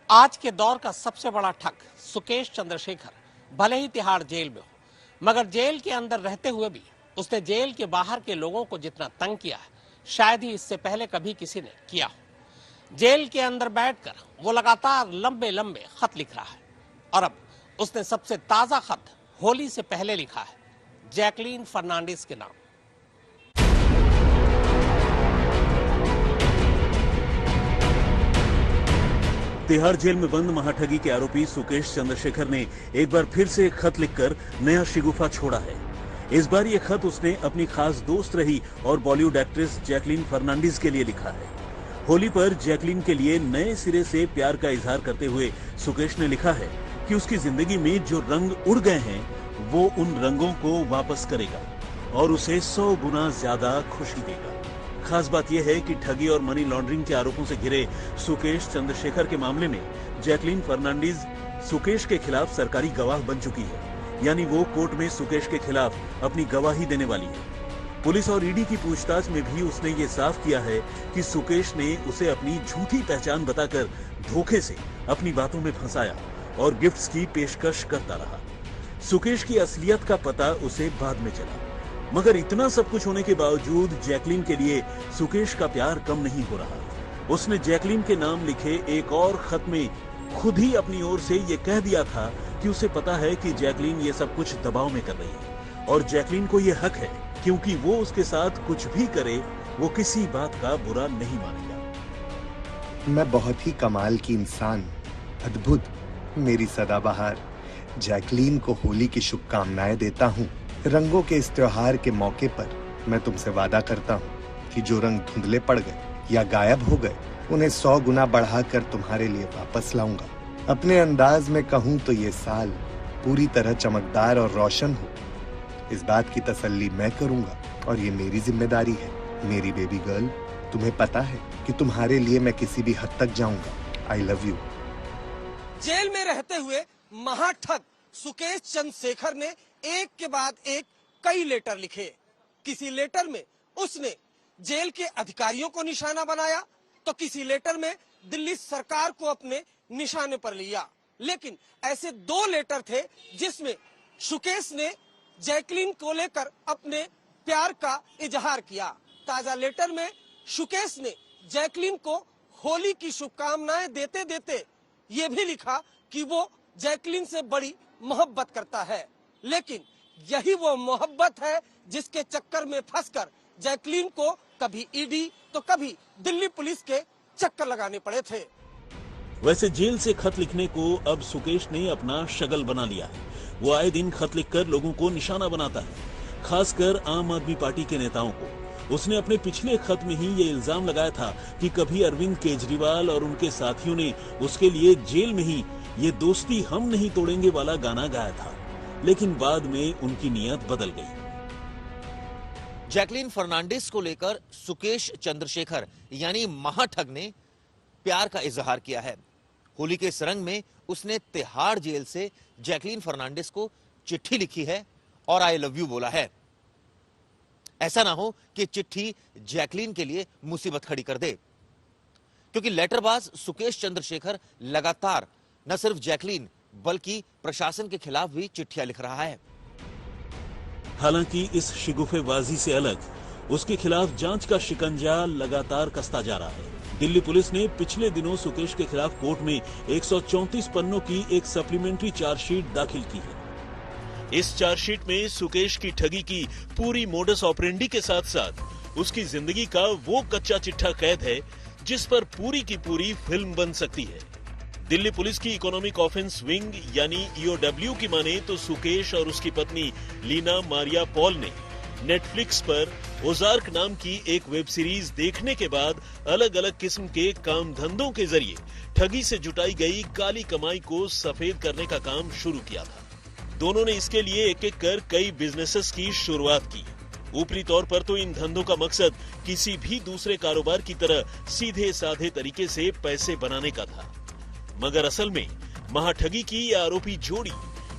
आज के दौर का सबसे बड़ा ठग सुकेश चंद्रशेखर भले ही तिहाड़ जेल में हो, मगर जेल के अंदर रहते हुए भी उसने जेल के बाहर के लोगों को जितना तंग किया है, शायद ही इससे पहले कभी किसी ने किया हो। जेल के अंदर बैठकर वो लगातार लंबे लंबे खत लिख रहा है और अब उसने सबसे ताजा खत होली से पहले लिखा है जैकलीन फर्नांडिस के नाम। तिहाड़ जेल में बंद महाठगी के आरोपी सुकेश चंद्रशेखर ने एक बार फिर से एक खत लिखकर नया शिगुफा छोड़ा है। इस बार ये खत उसने अपनी खास दोस्त रही और बॉलीवुड एक्ट्रेस जैकलीन फर्नांडिस के लिए लिखा है। होली पर जैकलीन के लिए नए सिरे से प्यार का इजहार करते हुए सुकेश ने लिखा है कि उसकी जिंदगी में जो रंग उड़ गए हैं वो उन रंगों को वापस करेगा और उसे 100 गुना ज्यादा खुशी देगा। खास बात यह है कि ठगी और मनी लॉन्ड्रिंग के आरोपों से घिरे सुकेश चंद्रशेखर के मामले में जैकलीन फर्नांडिस सुकेश के खिलाफ सरकारी गवाह बन चुकी है, यानी वो कोर्ट में सुकेश के खिलाफ अपनी गवाही देने वाली है। पुलिस और ईडी की पूछताछ में भी उसने ये साफ किया है कि सुकेश ने उसे अपनी झूठी पहचान बताकर धोखे से अपनी बातों में फंसाया और गिफ्ट्स की पेशकश करता रहा। सुकेश की असलियत का पता उसे बाद में चला, मगर इतना सब कुछ होने के बावजूद जैकलीन के लिए सुकेश का प्यार कम नहीं हो रहा। उसने जैकलीन के नाम लिखे एक और खत में खुद ही अपनी ओर से ये कह दिया था कि उसे पता है कि जैकलीन ये सब कुछ दबाव में कर रही है और जैकलीन को ये हक है क्योंकि वो उसके साथ कुछ भी करे वो किसी बात का बुरा नहीं मानेगा। मैं बहुत ही कमाल की इंसान, अद्भुत, मेरी सदाबहार जैकलीन को होली की शुभकामनाएं देता हूँ। रंगों के इस त्योहार के मौके पर मैं तुमसे वादा करता हूँ कि जो रंग धुंधले पड़ गए या गायब हो गए उन्हें 100 गुना बढ़ाकर तुम्हारे लिए वापस लाऊंगा। अपने अंदाज में कहूँ तो ये साल पूरी तरह चमकदार और रोशन हो, इस बात की तसल्ली मैं करूंगा और ये मेरी जिम्मेदारी है। मेरी बेबी गर्ल, तुम्हें पता है कि तुम्हारे लिए मैं किसी भी हद तक जाऊंगा। I love you. जेल में रहते हुए महाठग सुकेश चंद्रशेखर ने एक के बाद एक कई लेटर लिखे। किसी लेटर में उसने जेल के अधिकारियों को निशाना बनाया तो किसी लेटर में दिल्ली सरकार को अपने निशाने पर लिया। लेकिन ऐसे 2 लेटर थे जिसमें सुकेश ने जैकलीन को लेकर अपने प्यार का इजहार किया। ताजा लेटर में सुकेश ने जैकलीन को होली की शुभकामनाएं देते देते ये भी लिखा कि वो जैकलीन से बड़ी मोहब्बत करता है, लेकिन यही वो मोहब्बत है जिसके चक्कर में फंसकर जैकलीन को कभी ईडी तो कभी दिल्ली पुलिस के चक्कर लगाने पड़े थे। वैसे जेल से खत लिखने को अब सुकेश ने अपना शगल बना लिया है। वो आए दिन खत लिखकर लोगों को निशाना बनाता है, खासकर आम आदमी पार्टी के नेताओं को। उसने अपने पिछले खत में ही ये इल्जाम लगाया था कि कभी अरविंद केजरीवाल और उनके साथियों ने उसके लिए जेल में ही ये दोस्ती हम नहीं तोड़ेंगे वाला गाना गाया था, लेकिन बाद में उनकी नीयत बदल गई। जैकलीन फर्नांडिस को लेकर सुकेश चंद्रशेखर यानी महाठग ने प्यार का इजहार किया है। होली के इस रंग में उसने तिहाड़ जेल से जैकलीन फर्नांडिस को चिट्ठी लिखी है और आई लव यू बोला है। ऐसा ना हो कि चिट्ठी जैकलीन के लिए मुसीबत खड़ी कर दे, क्योंकि लेटरबाज सुकेश चंद्रशेखर लगातार न सिर्फ जैकलीन बल्कि प्रशासन के खिलाफ भी चिट्ठियां लिख रहा है। हालांकि इस शिगुफेबाजी से अलग उसके खिलाफ जांच का शिकंजा लगातार कसता जा रहा है। दिल्ली पुलिस ने पिछले दिनों सुकेश के खिलाफ कोर्ट में 134 पन्नों की एक सप्लीमेंट्री चार्जशीट दाखिल की है। इस चार्जशीट में सुकेश की ठगी की पूरी मोडस ऑपरेंडी के साथ साथ उसकी जिंदगी का वो कच्चा चिट्ठा कैद है जिस पर पूरी की पूरी फिल्म बन सकती है। दिल्ली पुलिस की इकोनॉमिक ऑफेंस विंग यानी ईओडब्ल्यू की माने तो सुकेश और उसकी पत्नी लीना मारिया पॉल ने नेटफ्लिक्स पर ओजार्क नाम की एक वेब सीरीज देखने के बाद अलग अलग किस्म के काम धंधों के जरिए ठगी से जुटाई गई काली कमाई को सफेद करने का काम शुरू किया था। दोनों ने इसके लिए एक एक कर कई बिजनेसेस की शुरुआत की। ऊपरी तौर पर तो इन धंधों का मकसद किसी भी दूसरे कारोबार की तरह सीधे साधे तरीके से पैसे बनाने का था, मगर असल में महाठगी की ये आरोपी जोड़ी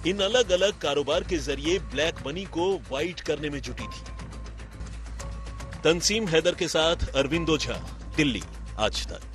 इन अलग अलग कारोबार के जरिए ब्लैक मनी को व्हाइट करने में जुटी थी। तंसीम हैदर के साथ अरविंद ओझा, दिल्ली आज तक।